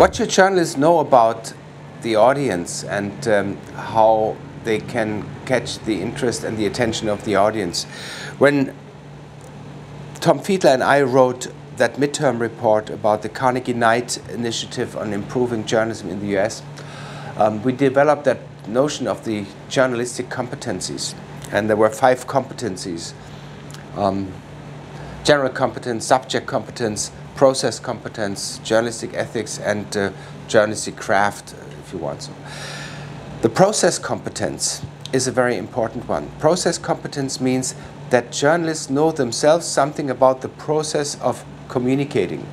What should journalists know about the audience and how they can catch the interest and the attention of the audience? When Tom Fiedler and I wrote that midterm report about the Carnegie Knight initiative on improving journalism in the US, we developed that notion of the journalistic competencies. And there were 5 competencies: general competence, subject competence, process competence, journalistic ethics, and journalistic craft, if you want so. The process competence is a very important one. Process competence means that journalists know themselves something about the process of communicating.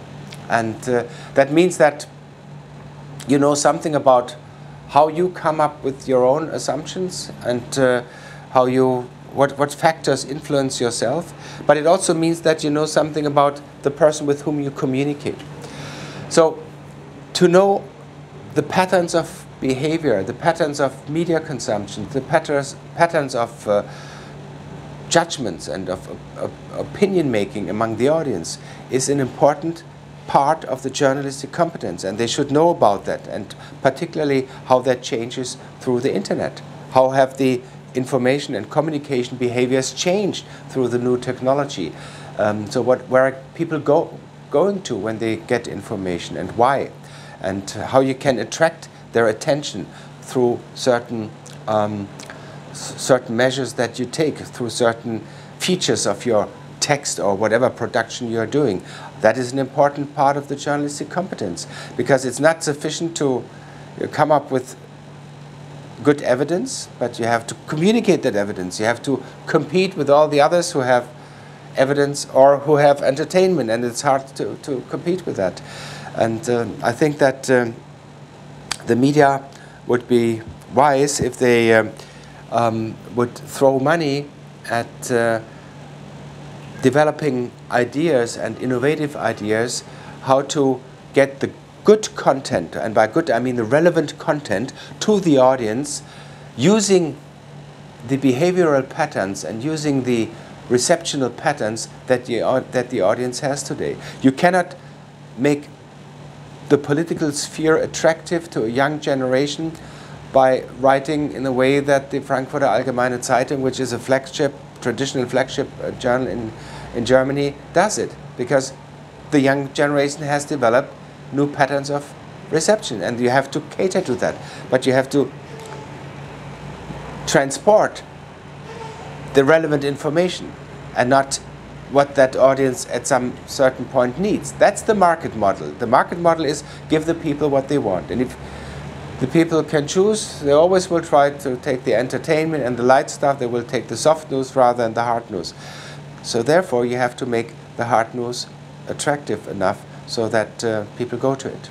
And that means that you know something about how you come up with your own assumptions and what factors influence yourself. But it also means that you know something about the person with whom you communicate. So to know the patterns of behavior, the patterns of media consumption, the patterns of judgments and of opinion making among the audience is an important part of the journalistic competence, and they should know about that, and particularly how that changes through the internet. How have the information and communication behaviors changed through the new technology? So where are people going to when they get information, and why? And how you can attract their attention through certain measures that you take, through certain features of your text or whatever production you are doing. That is an important part of the journalistic competence, because it's not sufficient to come up with good evidence, but you have to communicate that evidence. You have to compete with all the others who have evidence or who have entertainment, and it's hard to compete with that. And I think that the media would be wise if they would throw money at developing ideas and innovative ideas, how to get the good content, and by good I mean the relevant content, to the audience, using the behavioral patterns and using the receptional patterns that the audience has today. You cannot make the political sphere attractive to a young generation by writing in a way that the Frankfurter Allgemeine Zeitung, which is a traditional flagship journal in Germany, does it, because the young generation has developed new patterns of reception, and you have to cater to that. But you have to transport the relevant information and not what that audience at some certain point needs. That's the market model. The market model is give the people what they want. And if the people can choose, they always will try to take the entertainment and the light stuff. They will take the soft news rather than the hard news. So therefore you have to make the hard news attractive enough so that people go to it.